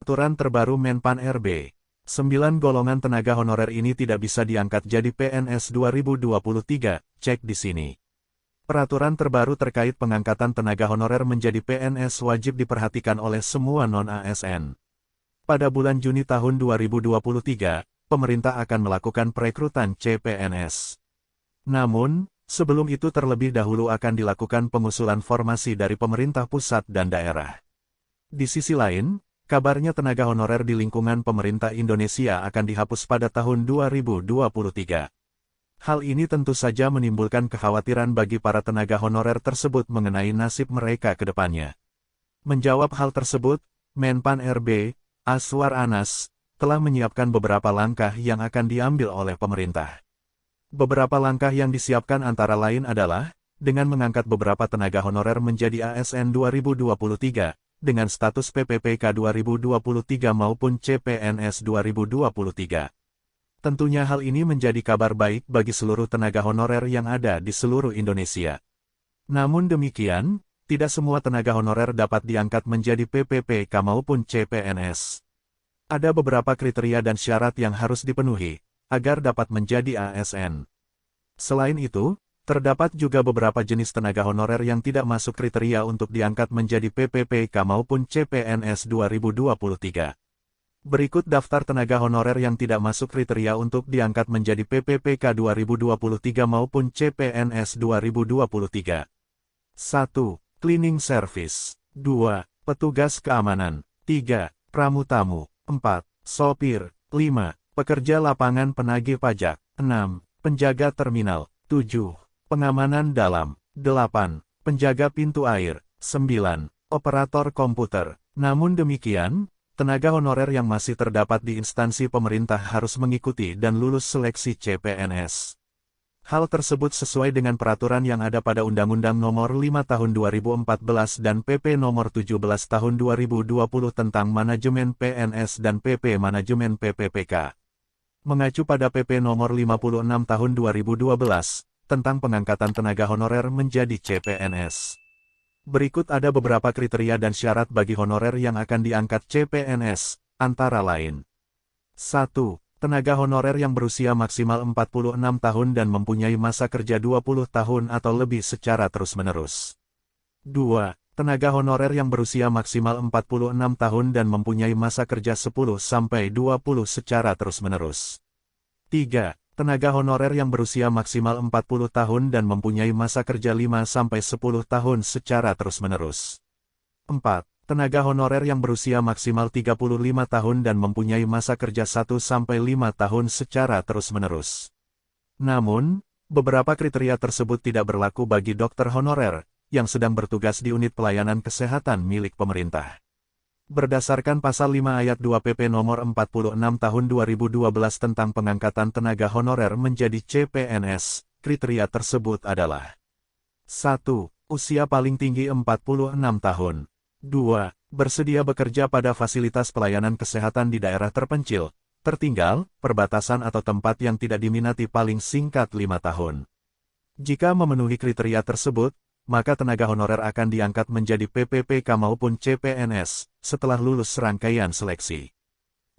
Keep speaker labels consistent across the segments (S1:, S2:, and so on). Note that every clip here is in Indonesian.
S1: Aturan terbaru Menpan RB. 9 golongan tenaga honorer ini tidak bisa diangkat jadi PNS 2023, cek di sini. Peraturan terbaru terkait pengangkatan tenaga honorer menjadi PNS wajib diperhatikan oleh semua non-ASN. Pada bulan Juni tahun 2023, pemerintah akan melakukan perekrutan CPNS. Namun, sebelum itu terlebih dahulu akan dilakukan pengusulan formasi dari pemerintah pusat dan daerah. Di sisi lain, kabarnya tenaga honorer di lingkungan pemerintah Indonesia akan dihapus pada tahun 2023. Hal ini tentu saja menimbulkan kekhawatiran bagi para tenaga honorer tersebut mengenai nasib mereka ke depannya. Menjawab hal tersebut, Menpan RB, Aswar Anas, telah menyiapkan beberapa langkah yang akan diambil oleh pemerintah. Beberapa langkah yang disiapkan antara lain adalah, dengan mengangkat beberapa tenaga honorer menjadi ASN 2023, dengan status PPPK 2023 maupun CPNS 2023. Tentunya hal ini menjadi kabar baik bagi seluruh tenaga honorer yang ada di seluruh Indonesia. Namun demikian, tidak semua tenaga honorer dapat diangkat menjadi PPPK maupun CPNS. Ada beberapa kriteria dan syarat yang harus dipenuhi, agar dapat menjadi ASN. Selain itu, terdapat juga beberapa jenis tenaga honorer yang tidak masuk kriteria untuk diangkat menjadi PPPK maupun CPNS 2023. Berikut daftar tenaga honorer yang tidak masuk kriteria untuk diangkat menjadi PPPK 2023 maupun CPNS 2023. 1. Cleaning Service. 2. Petugas keamanan. 3. Pramu-tamu. 4. Sopir. 5. Pekerja lapangan penagih pajak. 6. Penjaga terminal. 7. Pengamanan dalam. 8. Penjaga pintu air. 9. Operator komputer. Namun demikian, tenaga honorer yang masih terdapat di instansi pemerintah harus mengikuti dan lulus seleksi CPNS. Hal tersebut sesuai dengan peraturan yang ada pada Undang-Undang Nomor 5 Tahun 2014 dan PP Nomor 17 Tahun 2020 tentang Manajemen PNS dan PP Manajemen PPPK. Mengacu pada PP Nomor 56 Tahun 2012, tentang pengangkatan tenaga honorer menjadi CPNS. Berikut ada beberapa kriteria dan syarat bagi honorer yang akan diangkat CPNS, antara lain. 1. Tenaga honorer yang berusia maksimal 46 tahun dan mempunyai masa kerja 20 tahun atau lebih secara terus-menerus. 2. Tenaga honorer yang berusia maksimal 46 tahun dan mempunyai masa kerja 10-20 secara terus-menerus. 3. Tenaga honorer yang berusia maksimal 40 tahun dan mempunyai masa kerja 5-10 tahun secara terus-menerus. 4. Tenaga honorer yang berusia maksimal 35 tahun dan mempunyai masa kerja 1-5 tahun secara terus-menerus. Namun, beberapa kriteria tersebut tidak berlaku bagi dokter honorer, yang sedang bertugas di unit pelayanan kesehatan milik pemerintah. Berdasarkan Pasal 5 Ayat 2 PP Nomor 46 Tahun 2012 tentang pengangkatan tenaga honorer menjadi CPNS, kriteria tersebut adalah 1. Usia paling tinggi 46 tahun. 2. Bersedia bekerja pada fasilitas pelayanan kesehatan di daerah terpencil, tertinggal, perbatasan atau tempat yang tidak diminati paling singkat 5 tahun. Jika memenuhi kriteria tersebut, maka tenaga honorer akan diangkat menjadi PPPK maupun CPNS, setelah lulus serangkaian seleksi.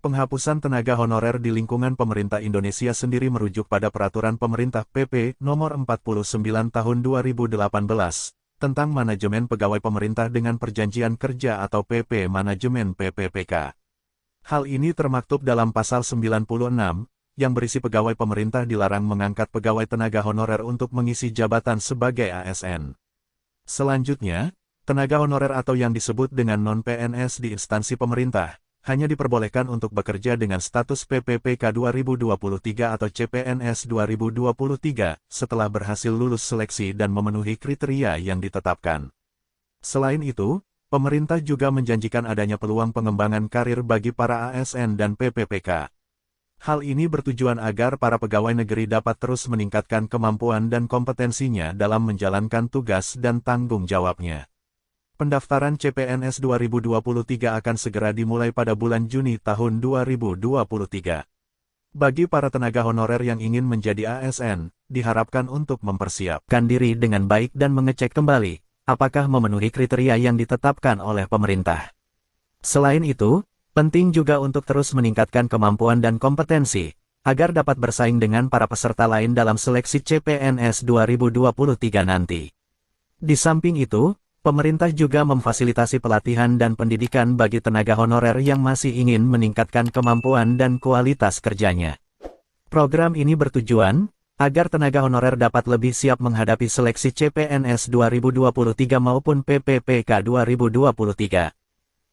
S1: Penghapusan tenaga honorer di lingkungan pemerintah Indonesia sendiri merujuk pada Peraturan Pemerintah PP Nomor 49 Tahun 2018, tentang Manajemen Pegawai Pemerintah dengan Perjanjian Kerja atau PP Manajemen PPPK. Hal ini termaktub dalam Pasal 96, yang berisi pegawai pemerintah dilarang mengangkat pegawai tenaga honorer untuk mengisi jabatan sebagai ASN. Selanjutnya, tenaga honorer atau yang disebut dengan non-PNS di instansi pemerintah, hanya diperbolehkan untuk bekerja dengan status PPPK 2023 atau CPNS 2023, setelah berhasil lulus seleksi dan memenuhi kriteria yang ditetapkan. Selain itu, pemerintah juga menjanjikan adanya peluang pengembangan karir bagi para ASN dan PPPK. Hal ini bertujuan agar para pegawai negeri dapat terus meningkatkan kemampuan dan kompetensinya dalam menjalankan tugas dan tanggung jawabnya. Pendaftaran CPNS 2023 akan segera dimulai pada bulan Juni tahun 2023. Bagi para tenaga honorer yang ingin menjadi ASN, diharapkan untuk mempersiapkan diri dengan baik dan mengecek kembali, apakah memenuhi kriteria yang ditetapkan oleh pemerintah. Selain itu, Penting juga untuk terus meningkatkan kemampuan dan kompetensi, agar dapat bersaing dengan para peserta lain dalam seleksi CPNS 2023 nanti. Di samping itu, pemerintah juga memfasilitasi pelatihan dan pendidikan bagi tenaga honorer yang masih ingin meningkatkan kemampuan dan kualitas kerjanya. Program ini bertujuan agar tenaga honorer dapat lebih siap menghadapi seleksi CPNS 2023 maupun PPPK 2023.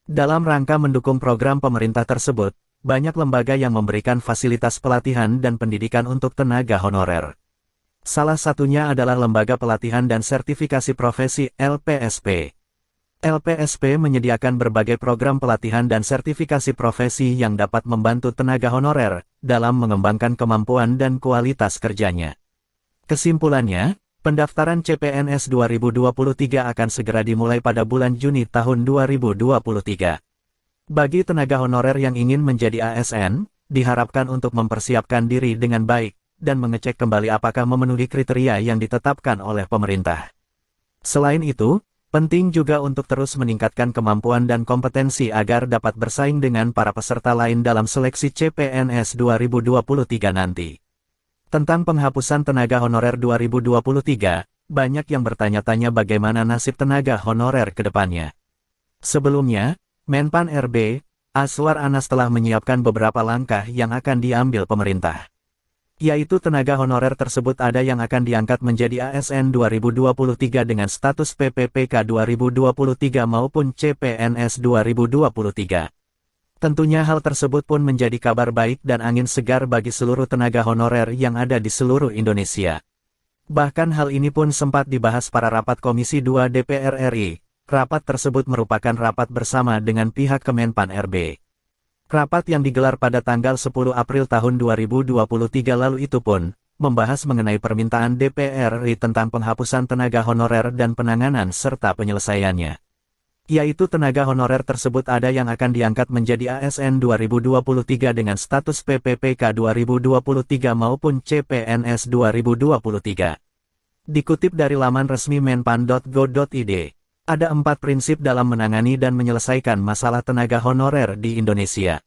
S1: Dalam rangka mendukung program pemerintah tersebut, banyak lembaga yang memberikan fasilitas pelatihan dan pendidikan untuk tenaga honorer. Salah satunya adalah Lembaga Pelatihan dan Sertifikasi Profesi (LPSP). LPSP menyediakan berbagai program pelatihan dan sertifikasi profesi yang dapat membantu tenaga honorer dalam mengembangkan kemampuan dan kualitas kerjanya. Kesimpulannya, pendaftaran CPNS 2023 akan segera dimulai pada bulan Juni tahun 2023. Bagi tenaga honorer yang ingin menjadi ASN, diharapkan untuk mempersiapkan diri dengan baik dan mengecek kembali apakah memenuhi kriteria yang ditetapkan oleh pemerintah. Selain itu, penting juga untuk terus meningkatkan kemampuan dan kompetensi agar dapat bersaing dengan para peserta lain dalam seleksi CPNS 2023 nanti. Tentang penghapusan tenaga honorer 2023, banyak yang bertanya-tanya bagaimana nasib tenaga honorer ke depannya. Sebelumnya, Menpan RB, Aswar Anas telah menyiapkan beberapa langkah yang akan diambil pemerintah. Yaitu tenaga honorer tersebut ada yang akan diangkat menjadi ASN 2023 dengan status PPPK 2023 maupun CPNS 2023. Tentunya hal tersebut pun menjadi kabar baik dan angin segar bagi seluruh tenaga honorer yang ada di seluruh Indonesia. Bahkan hal ini pun sempat dibahas pada rapat Komisi 2 DPR RI. Rapat tersebut merupakan rapat bersama dengan pihak Kemenpan RB. Rapat yang digelar pada tanggal 10 April tahun 2023 lalu itu pun membahas mengenai permintaan DPR RI tentang penghapusan tenaga honorer dan penanganan serta penyelesaiannya. Yaitu tenaga honorer tersebut ada yang akan diangkat menjadi ASN 2023 dengan status PPPK 2023 maupun CPNS 2023. Dikutip dari laman resmi menpan.go.id, ada 4 prinsip dalam menangani dan menyelesaikan masalah tenaga honorer di Indonesia.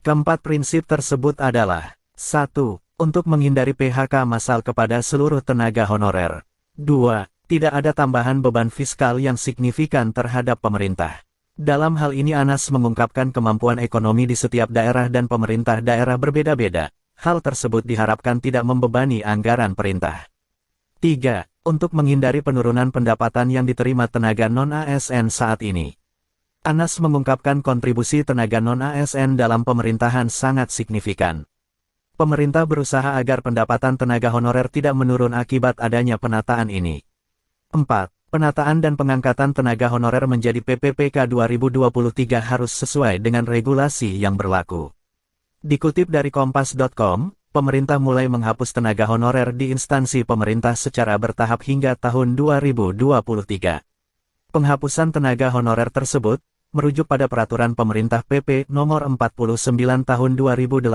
S1: Keempat prinsip tersebut adalah 1. Untuk menghindari PHK massal kepada seluruh tenaga honorer. 2. Tidak ada tambahan beban fiskal yang signifikan terhadap pemerintah. Dalam hal ini Anas mengungkapkan kemampuan ekonomi di setiap daerah dan pemerintah daerah berbeda-beda. Hal tersebut diharapkan tidak membebani anggaran perintah. 3. Untuk menghindari penurunan pendapatan yang diterima tenaga non-ASN saat ini. Anas mengungkapkan kontribusi tenaga non-ASN dalam pemerintahan sangat signifikan. Pemerintah berusaha agar pendapatan tenaga honorer tidak menurun akibat adanya penataan ini. 4. Penataan dan pengangkatan tenaga honorer menjadi PPPK 2023 harus sesuai dengan regulasi yang berlaku. Dikutip dari Kompas.com, pemerintah mulai menghapus tenaga honorer di instansi pemerintah secara bertahap hingga tahun 2023. Penghapusan tenaga honorer tersebut merujuk pada Peraturan Pemerintah PP Nomor 49 Tahun 2018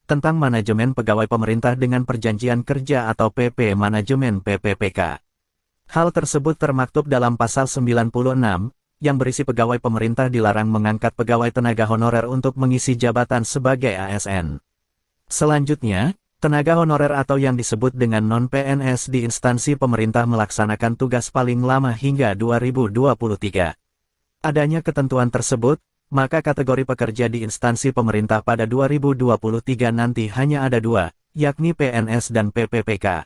S1: tentang Manajemen Pegawai Pemerintah dengan Perjanjian Kerja atau PP Manajemen PPPK. Hal tersebut termaktub dalam Pasal 96 yang berisi pegawai pemerintah dilarang mengangkat pegawai tenaga honorer untuk mengisi jabatan sebagai ASN. Selanjutnya, tenaga honorer atau yang disebut dengan non-PNS di instansi pemerintah melaksanakan tugas paling lama hingga 2023. Adanya ketentuan tersebut, maka kategori pekerja di instansi pemerintah pada 2023 nanti hanya ada 2, yakni PNS dan PPPK.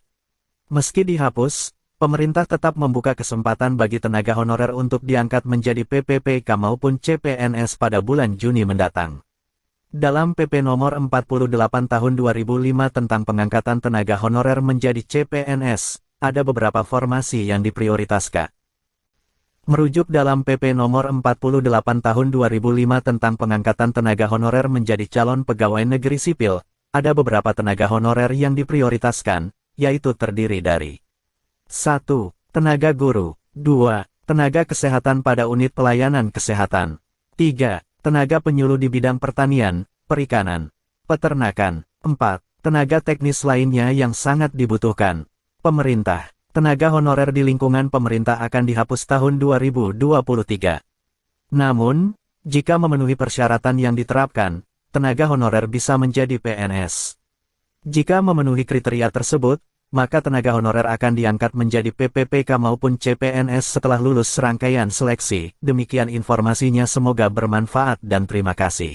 S1: Meski dihapus, pemerintah tetap membuka kesempatan bagi tenaga honorer untuk diangkat menjadi PPPK maupun CPNS pada bulan Juni mendatang. Dalam PP Nomor 48 Tahun 2005 tentang pengangkatan tenaga honorer menjadi CPNS, ada beberapa formasi yang diprioritaskan. Merujuk dalam PP Nomor 48 Tahun 2005 tentang pengangkatan tenaga honorer menjadi calon pegawai negeri sipil, ada beberapa tenaga honorer yang diprioritaskan, yaitu terdiri dari 1. Tenaga guru. 2. Tenaga kesehatan pada unit pelayanan kesehatan. 3. Tenaga penyuluh di bidang pertanian, perikanan, peternakan. 4. Tenaga teknis lainnya yang sangat dibutuhkan. Pemerintah. Tenaga honorer di lingkungan pemerintah akan dihapus tahun 2023. Namun, Jika memenuhi persyaratan yang diterapkan, tenaga honorer bisa menjadi PNS. Jika memenuhi kriteria tersebut, maka tenaga honorer akan diangkat menjadi PPPK maupun CPNS setelah lulus serangkaian seleksi. Demikian informasinya, semoga bermanfaat dan terima kasih.